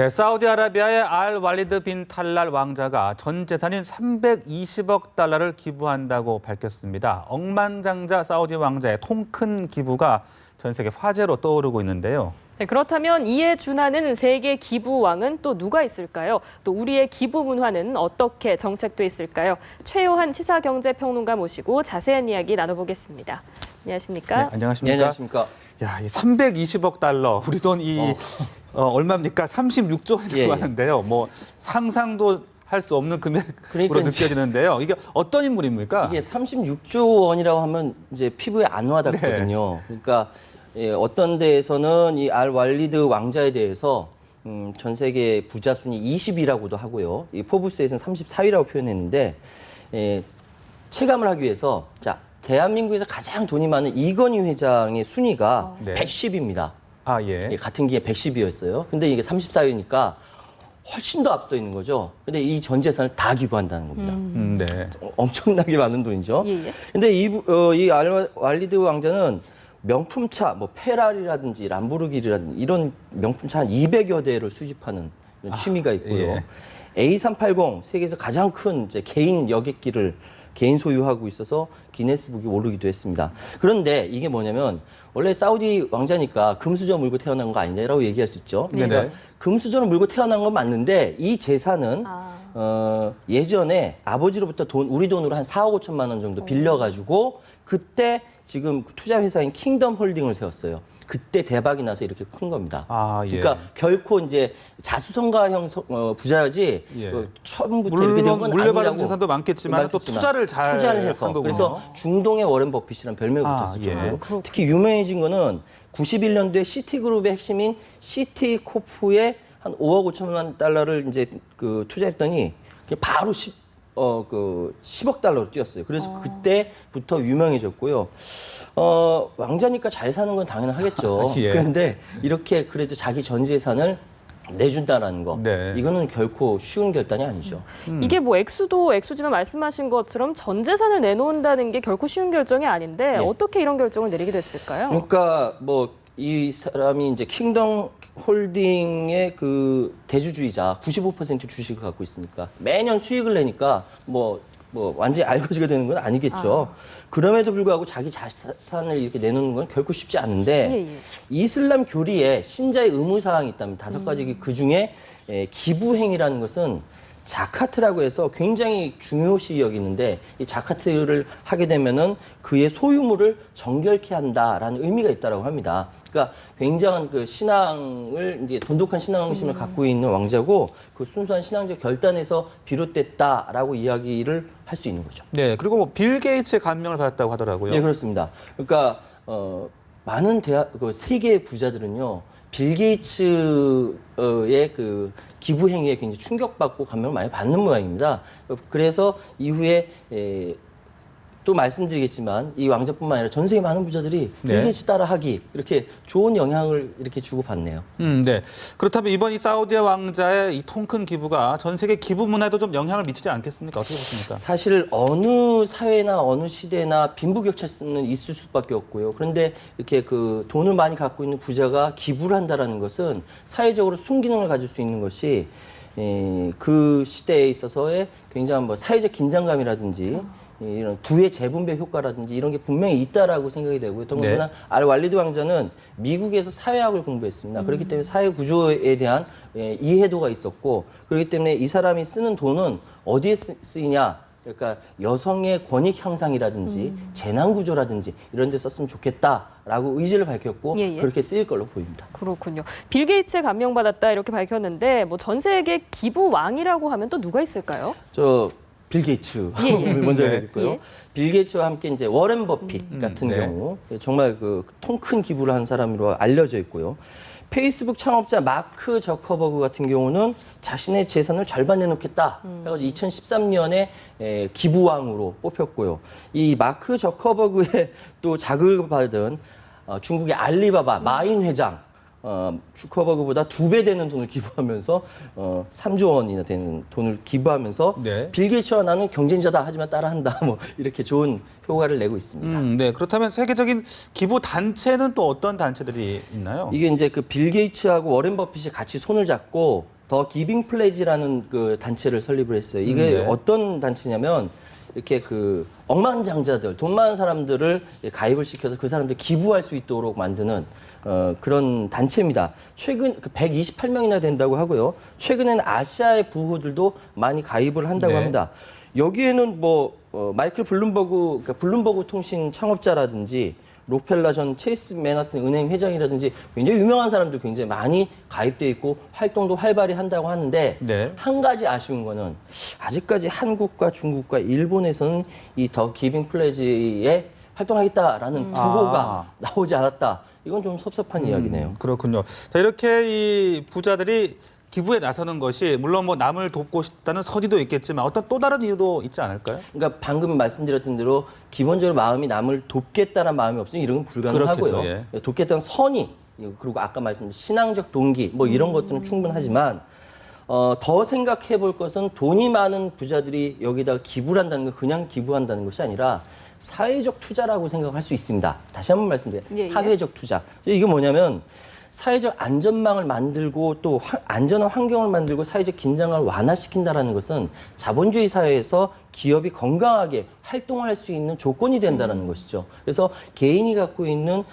네, 사우디아라비아의 알 walid bin 탈랄 왕자가 전 재산인 320억 달러를 기부한다고 밝혔습니다. 억만장자 사우디 왕자의 통큰 기부가 전 세계 화제로 떠오르고 있는데요. 네, 그렇다면 이에 준하는 세계 기부왕은 또 누가 있을까요? 또 우리의 기부 문화는 어떻게 정책돼 있을까요? 최요한 시사경제평론가 모시고 자세한 이야기 나눠보겠습니다. 안녕하십니까? 네, 안녕하십니까? 네, 안녕하십니까? 야, 이 320억 달러, 우리 돈 얼마입니까? 36조 원이라고 예, 예. 하는데요. 뭐 상상도 할 수 없는 금액으로 그러니까 느껴지는데요. 이게 어떤 인물입니까? 이게 36조 원이라고 하면 이제 피부에 안 와닿거든요. 네. 그러니까 어떤 데에서는 이 알 왈리드 왕자에 대해서 전 세계 부자 순위 20위라고도 하고요. 이 포브스에서는 34위라고 표현했는데 체감을 하기 위해서 자 대한민국에서 가장 돈이 많은 이건희 회장의 순위가 네. 110입니다. 아, 예. 같은 기에 110이었어요. 근데 이게 34위니까 훨씬 더 앞서 있는 거죠. 근데 이 전 재산을 다 기부한다는 겁니다. 네. 엄청나게 많은 돈이죠. 예, 예. 근데 이 알 왈리드 왕자는 명품차, 뭐 페라리라든지 람보르기니라든지 이런 명품차 한 200여 대를 수집하는 이런 취미가 있고요. 예. A380 세계에서 가장 큰 이제 개인 여객기를 개인 소유하고 있어서 기네스북에 오르기도 했습니다. 그런데 이게 뭐냐면 원래 사우디 왕자니까 금수저 물고 태어난 거 아니냐라고 얘기할 수 있죠. 네네. 그러니까 금수저를 물고 태어난 건 맞는데 이 재산은 예전에 아버지로부터 우리 돈으로 한 4억 5천만 원 정도 빌려가지고 그때 지금 투자 회사인 킹덤 홀딩을 세웠어요. 그때 대박이 나서 이렇게 큰 겁니다. 아, 예. 그러니까 결코 이제 자수성가형 부자지 예. 처음부터 이렇게 된 건 물려받은 아니라고. 재산도 많겠지만 또 투자를 잘 해서 한 거군요. 그래서 중동의 워렌 버핏이라는 별명이 붙었을 예. 정도로 특히 유명해진 거는 91년도에 시티그룹의 핵심인 시티코프에 한 5억 5천만 달러를 이제 투자했더니 그냥 바로 10억 달러로 뛰었어요. 그래서 그때부터 유명해졌고요. 왕자니까 잘 사는 건 당연하겠죠. 예. 그런데 이렇게 그래도 자기 전 재산을 내준다라는 거, 네. 이거는 결코 쉬운 결단이 아니죠. 이게 뭐 액수도 액수지만 말씀하신 것처럼 전 재산을 내놓는다는 게 결코 쉬운 결정이 아닌데 네. 어떻게 이런 결정을 내리게 됐을까요? 그러니까 뭐 이 사람이 이제 킹덤 홀딩의 그 대주주이자 95% 주식을 갖고 있으니까 매년 수익을 내니까 뭐 완전히 알거지가 되는 건 아니겠죠. 그럼에도 불구하고 자기 자산을 이렇게 내놓는 건 결코 쉽지 않은데 예, 예. 이슬람 교리에 신자의 의무 사항이 있다면 5가지 그 중에 기부행위라는 것은 자카트라고 해서 굉장히 중요시 여기는데 이 자카트를 하게 되면은 그의 소유물을 정결케 한다라는 의미가 있다라고 합니다. 그러니까 굉장한 그 신앙을 이제 돈독한 신앙심을 갖고 있는 왕자고 그 순수한 신앙적 결단에서 비롯됐다라고 이야기를 할 수 있는 거죠. 네, 그리고 뭐 빌 게이츠의 감명을 받았다고 하더라고요. 네, 그렇습니다. 그러니까 많은 세계의 부자들은요. 빌 게이츠의 그 기부 행위에 굉장히 충격받고 감명을 많이 받는 모양입니다. 그래서 이후에 또 말씀드리겠지만 이 왕자뿐만 아니라 전 세계 많은 부자들이 네. 빌 게이츠 따라하기 이렇게 좋은 영향을 이렇게 주고 받네요. 네. 그렇다면 이번 이 사우디 왕자의 이 통큰 기부가 전 세계 기부 문화에도 좀 영향을 미치지 않겠습니까? 어떻게 보십니까? 사실 어느 사회나 어느 시대나 빈부격차는 있을 수밖에 없고요. 그런데 이렇게 그 돈을 많이 갖고 있는 부자가 기부를 한다라는 것은 사회적으로 순기능을 가질 수 있는 것이 그 시대에 있어서의 굉장한 뭐 사회적 긴장감이라든지 이런 부의 재분배 효과라든지 이런 게 분명히 있다라고 생각이 되고요. 더군다나 네. 알 왈리드 왕자는 미국에서 사회학을 공부했습니다. 그렇기 때문에 사회 구조에 대한 이해도가 있었고 그렇기 때문에 이 사람이 쓰는 돈은 어디에 쓰이냐? 그러니까 여성의 권익 향상이라든지 재난 구조라든지 이런 데 썼으면 좋겠다라고 의지를 밝혔고 예, 예. 그렇게 쓰일 걸로 보입니다. 그렇군요. 빌 게이츠에 감명받았다 이렇게 밝혔는데 뭐 전 세계 기부 왕이라고 하면 또 누가 있을까요? 빌 게이츠 예, 예. 먼저 네. 해야겠고요. 예. 빌 게이츠와 함께 이제 워렌 버핏 같은 네. 경우 정말 그 통 큰 기부를 한 사람으로 알려져 있고요. 페이스북 창업자 마크 저커버그 같은 경우는 자신의 재산을 절반 내놓겠다. 그래가지고 2013년에 기부왕으로 뽑혔고요. 이 마크 저커버그의 또 자극을 받은 중국의 알리바바 마인 회장 주커버그보다 2배 되는 돈을 기부하면서 3조 원이나 되는 돈을 기부하면서 네. 빌 게이츠와 나는 경쟁자다 하지만 따라한다 뭐 이렇게 좋은 효과를 내고 있습니다. 네. 그렇다면 세계적인 기부 단체는 또 어떤 단체들이 있나요? 이게 이제 그 빌 게이츠하고 워렌 버핏이 같이 손을 잡고 더 기빙 플레지라는 그 단체를 설립을 했어요. 이게 네. 어떤 단체냐면 이렇게 그 억만장자들, 돈 많은 사람들을 가입을 시켜서 그 사람들 기부할 수 있도록 만드는 그런 단체입니다. 최근 128명이나 된다고 하고요. 최근에는 아시아의 부호들도 많이 가입을 한다고 네. 합니다. 여기에는 뭐 마이클 블룸버그, 그러니까 블룸버그 통신 창업자라든지 록펠러 전 체이스 맨하튼 은행 회장이라든지 굉장히 유명한 사람들 굉장히 많이 가입돼 있고 활동도 활발히 한다고 하는데 네. 한 가지 아쉬운 거는 아직까지 한국과 중국과 일본에서는 이 더 기빙 플레지에 활동하겠다라는 부호가 나오지 않았다. 이건 좀 섭섭한 이야기네요. 그렇군요. 자, 이렇게 이 부자들이 기부에 나서는 것이 물론 뭐 남을 돕고 싶다는 선의도 있겠지만 어떤 또 다른 이유도 있지 않을까요? 그러니까 방금 말씀드렸던 대로 기본적으로 마음이 남을 돕겠다는 마음이 없으면 이런 건 불가능하고요. 그렇겠죠, 예. 돕겠다는 선의 그리고 아까 말씀드린 신앙적 동기 뭐 이런 것들은 충분하지만 더 생각해 볼 것은 돈이 많은 부자들이 여기다 기부를 한다는 건 그냥 기부한다는 것이 아니라 사회적 투자라고 생각할 수 있습니다. 다시 한번 말씀드려요. 예, 예. 사회적 투자. 이게 뭐냐면 사회적 안전망을 만들고 또 안전한 환경을 만들고 사회적 긴장을 완화시킨다는 것은 자본주의 사회에서 기업이 건강하게 활동할 수 있는 조건이 된다는 것이죠. 그래서 개인이 갖고 있는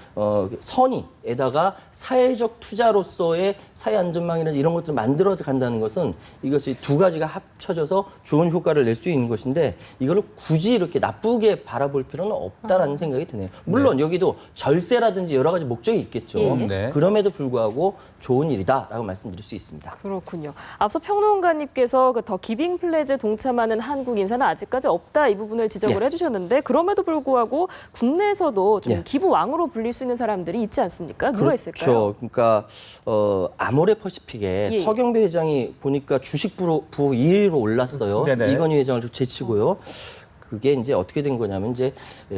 선의에다가 사회적 투자로서의 사회 안전망이나 이런 것들을 만들어 간다는 것은 이것이 두 가지가 합쳐져서 좋은 효과를 낼 수 있는 것인데 이걸 굳이 이렇게 나쁘게 바라볼 필요는 없다라는 생각이 드네요. 물론 여기도 절세라든지 여러 가지 목적이 있겠죠. 예. 네. 그럼에도 불구하고 좋은 일이다라고 말씀드릴 수 있습니다. 그렇군요. 앞서 평론가님께서 그 더 기빙 플레이에 동참하는 한국 인사는 아직까지 없다 이 부분을 지적을 예. 해주셨는데 그럼에도 불구하고 국내에서도 좀 예. 기부 왕으로 불릴 수 있는 사람들이 있지 않습니까? 누가 있을까요? 그렇죠. 그러니까 아모레 퍼시픽에 예. 서경배 회장이 보니까 주식 부호 1위로 올랐어요. 네네. 이건희 회장을 좀 제치고요. 그게 이제 어떻게 된 거냐면 이제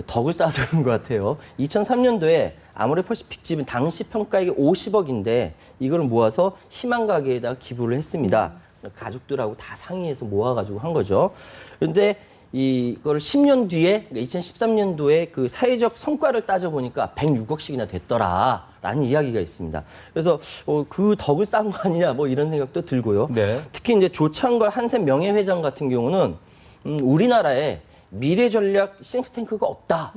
덕을 쌓아서 그런 것 같아요. 2003년도에 아모레 퍼시픽 집은 당시 평가액이 50억인데 이걸 모아서 희망 가게에다 기부를 했습니다. 가족들하고 다 상의해서 모아가지고 한 거죠. 그런데 이걸 10년 뒤에 2013년도에 그 사회적 성과를 따져보니까 106억씩이나 됐더라라는 이야기가 있습니다. 그래서 그 덕을 쌓은 거 아니냐 뭐 이런 생각도 들고요. 네. 특히 이제 조창걸 한샘 명예회장 같은 경우는 우리나라에 미래전략 싱크탱크가 없다.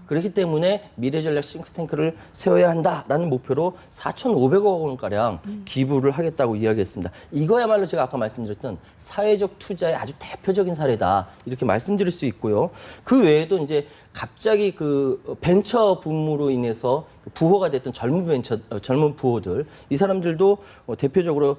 그렇기 때문에 미래전략 싱크탱크를 세워야 한다라는 목표로 4,500억 원가량 기부를 하겠다고 이야기했습니다. 이거야말로 제가 아까 말씀드렸던 사회적 투자의 아주 대표적인 사례다. 이렇게 말씀드릴 수 있고요. 그 외에도 이제 갑자기 그 벤처 붐으로 인해서 부호가 됐던 젊은 부호들 이 사람들도 대표적으로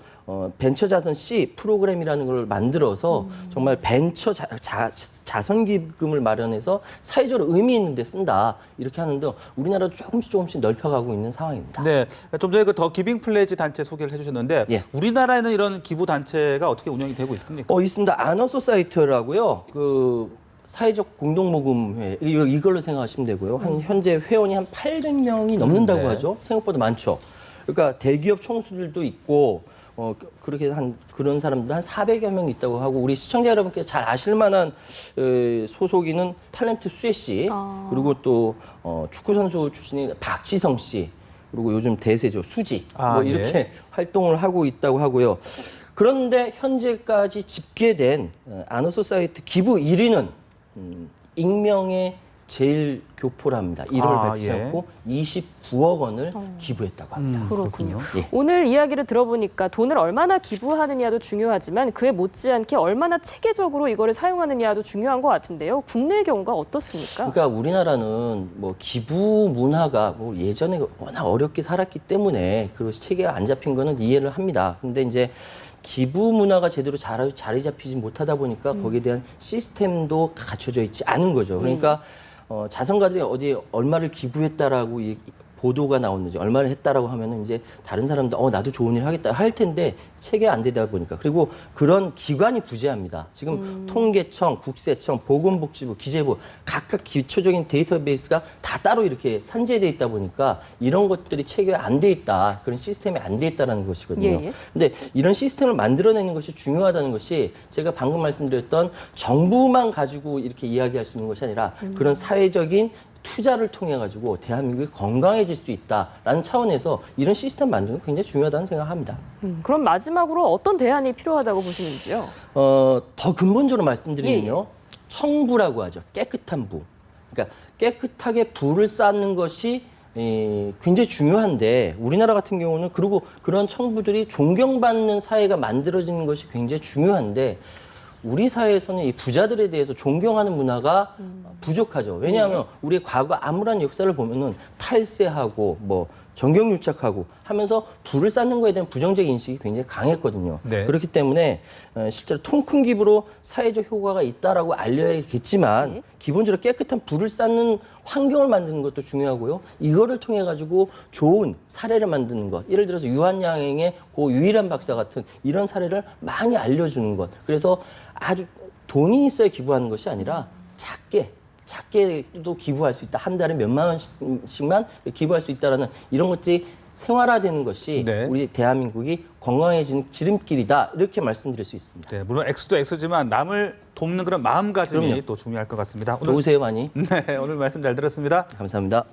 벤처 자선 C 프로그램이라는 걸 만들어서 정말 벤처 자선 기금을 마련해서 사회적으로 의미 있는 데 쓴다 이렇게 하는데 우리나라도 조금씩 넓혀가고 있는 상황입니다. 네. 좀 전에 그 더 기빙 플레지 단체 소개를 해주셨는데 예. 우리나라에는 이런 기부 단체가 어떻게 운영이 되고 있습니까? 있습니다. 아너소사이트라고요. 그 사회적 공동모금회 이걸로 생각하시면 되고요. 현재 회원이 한 800명이 넘는다고 네. 하죠. 생각보다 많죠. 그러니까 대기업 총수들도 있고 그렇게 한 그런 사람들 한 400여 명 있다고 하고 우리 시청자 여러분께 잘 아실 만한 소속이는 탤런트 수혜 씨 그리고 또 축구 선수 출신인 박지성 씨 그리고 요즘 대세죠 수지 뭐 이렇게 예. 활동을 하고 있다고 하고요. 그런데 현재까지 집계된 아너소사이트 기부 1위는 익명의 제일 교포랍니다. 1월 밝히지 예. 않고 29억 원을 기부했다고 합니다. 그렇군요. 예. 오늘 이야기를 들어보니까 돈을 얼마나 기부하느냐도 중요하지만 그에 못지않게 얼마나 체계적으로 이거를 사용하느냐도 중요한 것 같은데요. 국내의 경우가 어떻습니까? 그러니까 우리나라는 뭐 기부 문화가 뭐 예전에 워낙 어렵게 살았기 때문에 그 체계가 안 잡힌 거는 이해를 합니다. 근데 이제 기부 문화가 제대로 자리 잡히지 못하다 보니까 거기에 대한 시스템도 갖춰져 있지 않은 거죠. 그러니까 자선가들이 어디에 얼마를 기부했다라고 보도가 나오는지 얼마를 했다라고 하면은 이제 다른 사람들 나도 좋은 일 하겠다 할 텐데 체계 안 되다 보니까 그리고 그런 기관이 부재합니다. 지금 통계청, 국세청, 보건복지부, 기재부 각각 기초적인 데이터베이스가 다 따로 이렇게 산재되어 있다 보니까 이런 것들이 체계가 안 돼 있다. 그런 시스템이 안 돼 있다라는 것이거든요. 예. 근데 이런 시스템을 만들어내는 것이 중요하다는 것이 제가 방금 말씀드렸던 정부만 가지고 이렇게 이야기할 수 있는 것이 아니라 그런 사회적인 투자를 통해 가지고 대한민국이 건강해질 수 있다라는 차원에서 이런 시스템 만드는 게 굉장히 중요하다는 생각합니다. 그럼 마지막으로 어떤 대안이 필요하다고 보시는지요? 더 근본적으로 말씀드리면요. 청부라고 하죠. 깨끗한 부. 그러니까 깨끗하게 부를 쌓는 것이 굉장히 중요한데 우리나라 같은 경우는 그리고 그런 청부들이 존경받는 사회가 만들어지는 것이 굉장히 중요한데 우리 사회에서는 이 부자들에 대해서 존경하는 문화가 부족하죠. 왜냐하면 우리의 과거 암울한 역사를 보면은 탈세하고 뭐 정경유착하고 하면서 부를 쌓는 거에 대한 부정적 인식이 굉장히 강했거든요. 네. 그렇기 때문에 실제로 통 큰 기부로 사회적 효과가 있다라고 알려야겠지만 기본적으로 깨끗한 부를 쌓는 환경을 만드는 것도 중요하고요. 이거를 통해 가지고 좋은 사례를 만드는 것. 예를 들어서 유한양행의 고 유일한 박사 같은 이런 사례를 많이 알려주는 것. 그래서 아주 돈이 있어야 기부하는 것이 아니라 작게도 기부할 수 있다. 한 달에 몇만 원씩만 기부할 수 있다라는 이런 것들이 생활화되는 것이 네. 우리 대한민국이 건강해지는 지름길이다. 이렇게 말씀드릴 수 있습니다. 네, 물론 X도 X지만 남을 돕는 그런 마음가짐이 그럼요. 또 중요할 것 같습니다. 도우세요 많이. 네, 오늘 말씀 잘 들었습니다. 감사합니다.